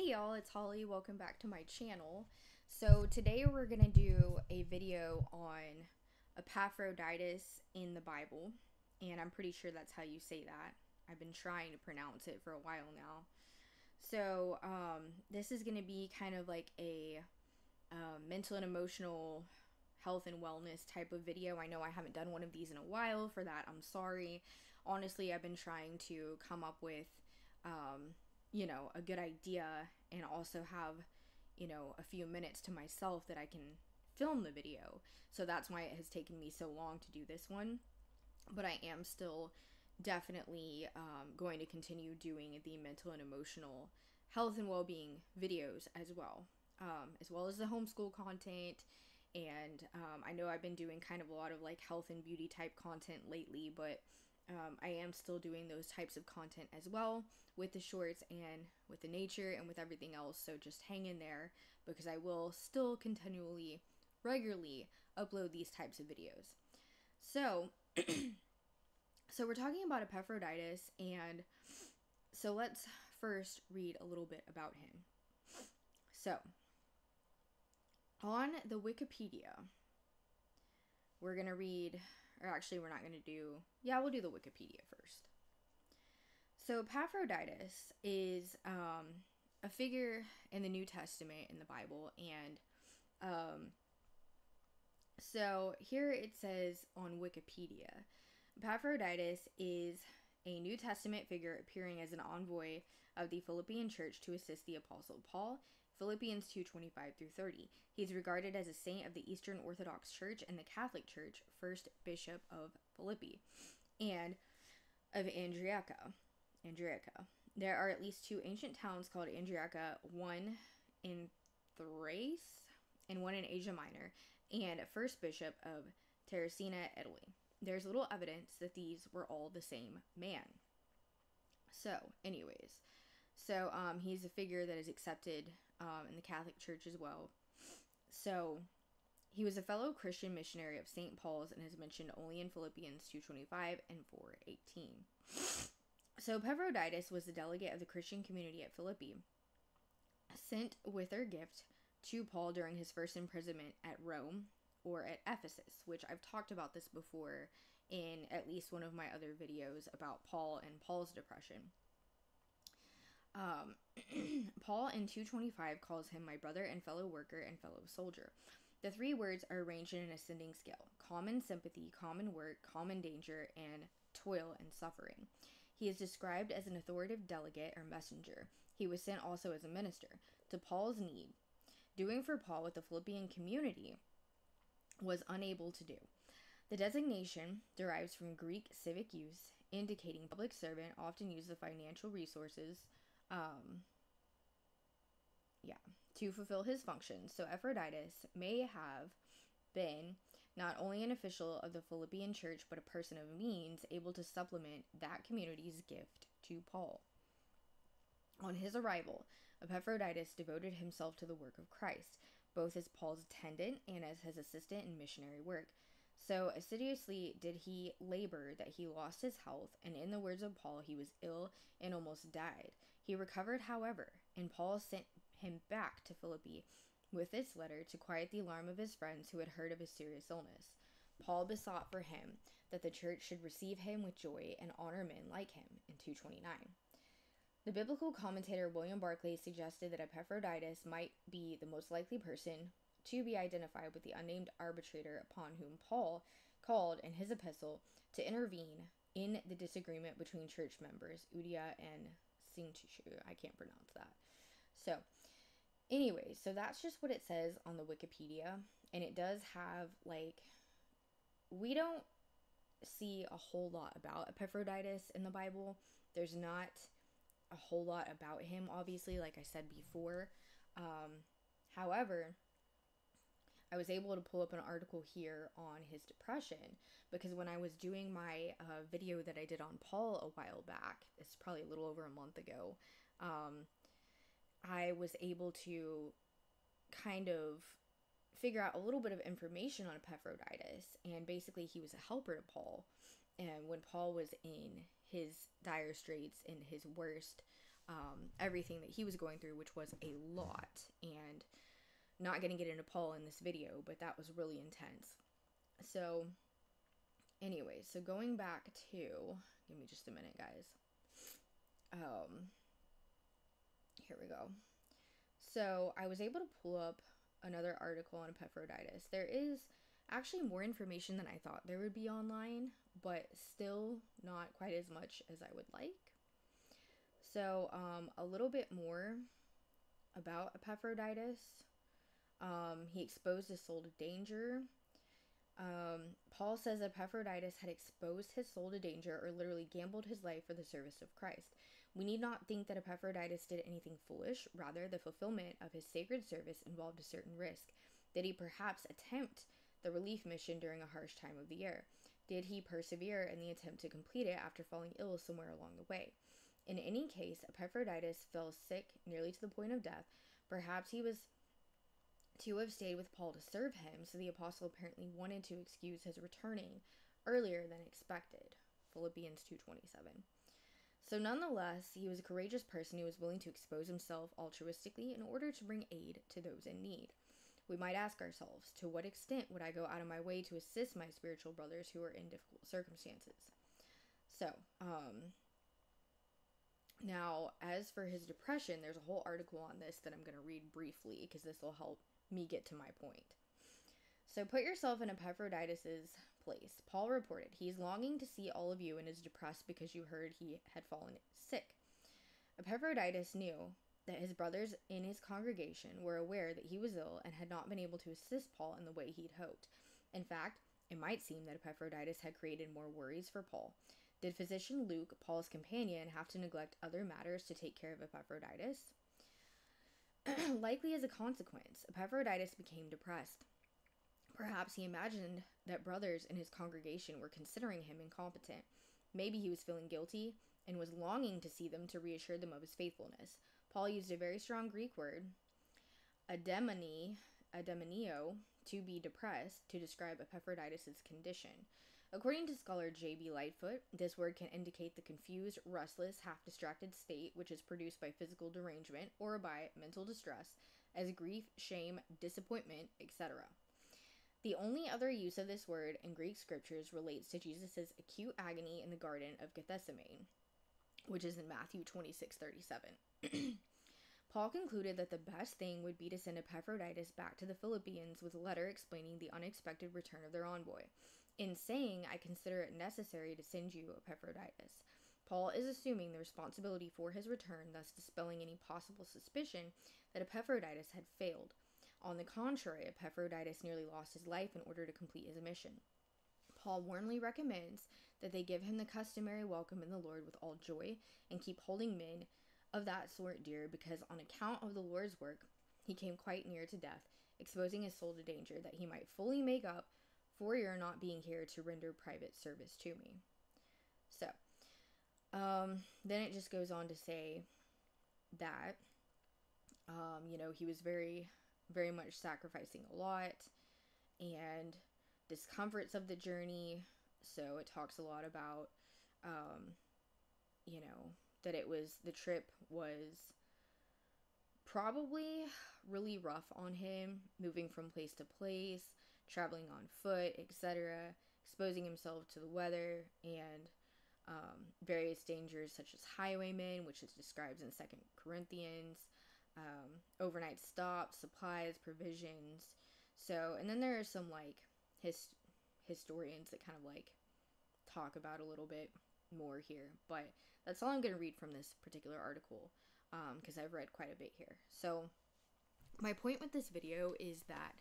Hey y'all, it's Holly. Welcome back to my channel. So today we're going to do a video on Epaphroditus in the Bible, and I'm pretty sure that's how you say that. I've been trying to pronounce it for a while now. So this is going to be kind of like a mental and emotional health and wellness type of video. I know I haven't done one of these in a while. For that, I'm sorry. Honestly, I've been trying to come up with a good idea and also have, a few minutes to myself that I can film the video. So that's why it has taken me so long to do this one. But I am still definitely going to continue doing the mental and emotional health and well-being videos as well as the homeschool content. And I know I've been doing kind of a lot of like health and beauty type content lately, but I am still doing those types of content as well with the shorts and with the nature and with everything else. So just hang in there because I will still continually, regularly upload these types of videos. So, we're talking about Epaphroditus, and so let's first read a little bit about him. So, on the Wikipedia, we're going to read, or actually we're not going to do, we'll do the Wikipedia first. So Epaphroditus is a figure in the New Testament in the Bible, and so here it says on Wikipedia, Epaphroditus is a New Testament figure appearing as an envoy of the Philippian church to assist the Apostle Paul, Philippians 2:25-30. He is regarded as a saint of the Eastern Orthodox Church and the Catholic Church, first bishop of Philippi, and of Andriaca. There are at least two ancient towns called Andriaca, one in Thrace and one in Asia Minor, and first bishop of Terracina, Italy. There's little evidence that these were all the same man. So, anyways, he's a figure that is accepted in the Catholic Church as well. So, he was a fellow Christian missionary of St. Paul's and is mentioned only in Philippians 2:25 and 4:18. So, Epaphroditus was the delegate of the Christian community at Philippi, sent with her gift to Paul during his first imprisonment at Rome or at Ephesus, which I've talked about this before in at least one of my other videos about Paul and Paul's depression. Paul in 2:25 calls him my brother and fellow worker and fellow soldier. The three words are arranged in an ascending scale: common sympathy, common work, common danger, and toil and suffering. He is described as an authoritative delegate or messenger. He was sent also as a minister to Paul's need, doing for Paul what the Philippian community was unable to do. The designation derives from Greek civic use, indicating public servant often used the financial resources to fulfill his functions. So Epaphroditus may have been not only an official of the Philippian church, but a person of means able to supplement that community's gift to Paul. On his arrival, Epaphroditus devoted himself to the work of Christ, both as Paul's attendant and as his assistant in missionary work. So assiduously did he labor that he lost his health, and in the words of Paul, he was ill and almost died. He recovered, however, and Paul sent him back to Philippi with this letter to quiet the alarm of his friends who had heard of his serious illness. Paul besought for him that the church should receive him with joy and honor men like him in 2:29. The biblical commentator William Barclay suggested that Epaphroditus might be the most likely person to be identified with the unnamed arbitrator upon whom Paul called in his epistle to intervene in the disagreement between church members, Udia and Sintishu. I can't pronounce that. So, anyways, so that's just what it says on the Wikipedia, and it does have, we don't see a whole lot about Epaphroditus in the Bible. There's not a whole lot about him, obviously, like I said before. However, I was able to pull up an article here on his depression because when I was doing my video that I did on Paul a while back, it's probably a little over a month ago, I was able to kind of figure out a little bit of information on Epaphroditus, and basically he was a helper to Paul, and when Paul was in his dire straits, in his worst everything that he was going through, which was a lot. And not going to get into Paul in this video, but that was really intense. So anyway, so going back to, give me just a minute, guys. Here we go. So I was able to pull up another article on Epaphroditus. There is actually more information than I thought there would be online, but still not quite as much as I would like. So a little bit more about Epaphroditus. He exposed his soul to danger. Paul says Epaphroditus had exposed his soul to danger, or literally gambled his life for the service of Christ. We need not think that Epaphroditus did anything foolish. Rather, the fulfillment of his sacred service involved a certain risk. Did he perhaps attempt the relief mission during a harsh time of the year? Did he persevere in the attempt to complete it after falling ill somewhere along the way? In any case, Epaphroditus fell sick nearly to the point of death. Perhaps he was to have stayed with Paul to serve him, so the apostle apparently wanted to excuse his returning earlier than expected. Philippians 2:27. So nonetheless, he was a courageous person who was willing to expose himself altruistically in order to bring aid to those in need. We might ask ourselves, to what extent would I go out of my way to assist my spiritual brothers who are in difficult circumstances? So, now, as for his depression, there's a whole article on this that I'm going to read briefly because this will help me get to my point. So put yourself in Epaphroditus' place. Paul reported, he is longing to see all of you and is depressed because you heard he had fallen sick. Epaphroditus knew that his brothers in his congregation were aware that he was ill and had not been able to assist Paul in the way he'd hoped. In fact, it might seem that Epaphroditus had created more worries for Paul. Did physician Luke, Paul's companion, have to neglect other matters to take care of Epaphroditus? Likely as a consequence, Epaphroditus became depressed. Perhaps he imagined that brothers in his congregation were considering him incompetent. Maybe he was feeling guilty and was longing to see them to reassure them of his faithfulness. Paul used a very strong Greek word, ademonio, to be depressed, to describe Epaphroditus' condition. According to scholar J.B. Lightfoot, this word can indicate the confused, restless, half-distracted state which is produced by physical derangement or by mental distress, as grief, shame, disappointment, etc. The only other use of this word in Greek scriptures relates to Jesus' acute agony in the Garden of Gethsemane, which is in Matthew 26:37. Paul concluded that the best thing would be to send Epaphroditus back to the Philippians with a letter explaining the unexpected return of their envoy. In saying, I consider it necessary to send you Epaphroditus, Paul is assuming the responsibility for his return, thus dispelling any possible suspicion that Epaphroditus had failed. On the contrary, Epaphroditus nearly lost his life in order to complete his mission. Paul warmly recommends that they give him the customary welcome in the Lord with all joy and keep holding men of that sort dear, because on account of the Lord's work, he came quite near to death, exposing his soul to danger, that he might fully make up for your not being here to render private service to me. So, then it just goes on to say that, he was very, very much sacrificing a lot and discomforts of the journey. So it talks a lot about, that the trip was probably really rough on him, moving from place to place, traveling on foot, etc., exposing himself to the weather and various dangers such as highwaymen, which is described in 2 Corinthians, overnight stops, supplies, provisions. So, and then there are some historians that kind of talk about a little bit more here, but that's all I'm going to read from this particular article, because I've read quite a bit here. So my point with this video is that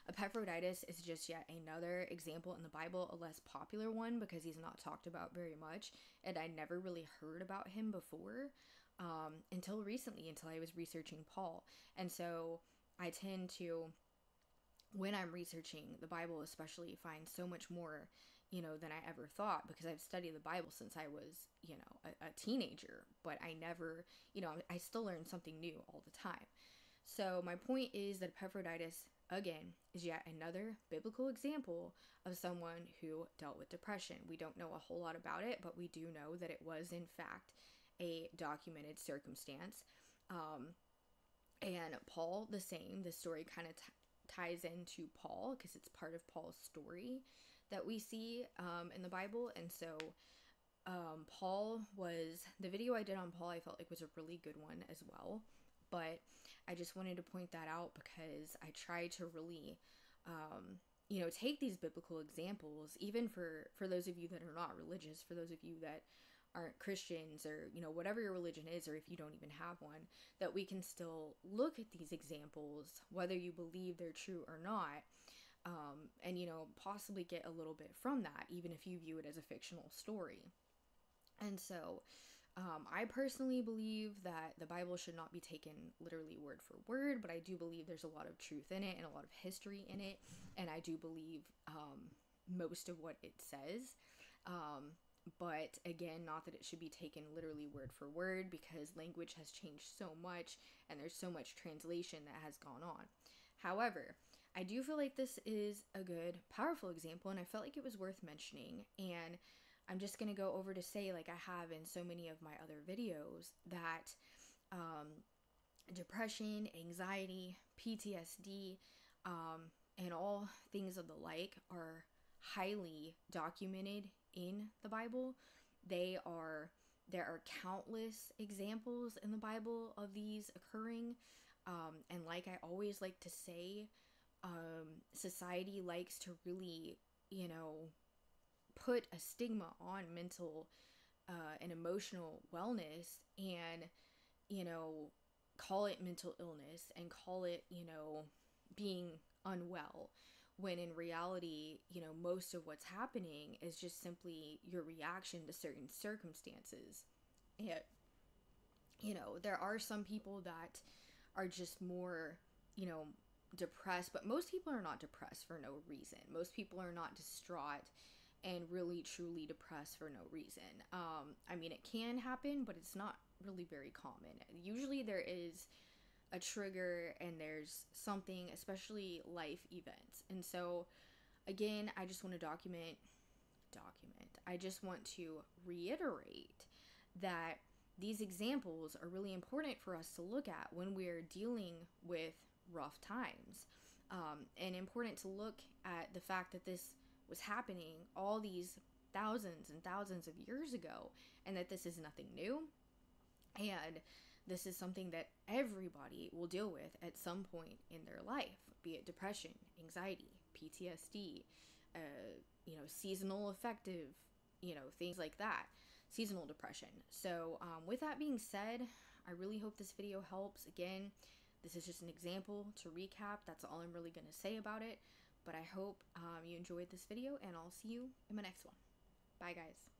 Epaphroditus is just yet another example in the Bible, a less popular one because he's not talked about very much, and I never really heard about him before until recently, until I was researching Paul. And so I tend to, when I'm researching the Bible especially, find so much more, than I ever thought, because I've studied the Bible since I was, a teenager, but I never, I still learn something new all the time. So my point is that Epaphroditus, again, is yet another biblical example of someone who dealt with depression. We don't know a whole lot about it, but we do know that it was, in fact, a documented circumstance. And Paul, the same. The story kind of ties into Paul because it's part of Paul's story that we see in the Bible. And so Paul was, the video I did on Paul, I felt like was a really good one as well. But I just wanted to point that out because I try to really, take these biblical examples, even for those of you that are not religious, for those of you that aren't Christians, or, whatever your religion is, or if you don't even have one, that we can still look at these examples, whether you believe they're true or not, and, possibly get a little bit from that, even if you view it as a fictional story. And so, I personally believe that the Bible should not be taken literally word for word, but I do believe there's a lot of truth in it and a lot of history in it, and I do believe most of what it says. But again, not that it should be taken literally word for word, because language has changed so much and there's so much translation that has gone on. However, I do feel like this is a good, powerful example, and I felt like it was worth mentioning. And I'm just going to go over to say, like I have in so many of my other videos, that depression, anxiety, PTSD, and all things of the like are highly documented in the Bible. There are countless examples in the Bible of these occurring. And like I always like to say, society likes to really, put a stigma on mental and emotional wellness, and, call it mental illness and call it, being unwell, when in reality, most of what's happening is just simply your reaction to certain circumstances. And, there are some people that are just more, depressed, but most people are not depressed for no reason. Most people are not distraught and really truly depressed for no reason. I mean, it can happen, but it's not really very common. Usually there is a trigger and there's something, especially life events. And so again, I just want to I just want to reiterate that these examples are really important for us to look at when we're dealing with rough times, and important to look at the fact that this was happening all these thousands and thousands of years ago, and that this is nothing new, and this is something that everybody will deal with at some point in their life, be it depression, anxiety, PTSD, seasonal affective, things like that, seasonal depression. So with that being said, I really hope this video helps. Again, this is just an example to recap. That's all I'm really going to say about it. But I hope you enjoyed this video, and I'll see you in my next one. Bye, guys.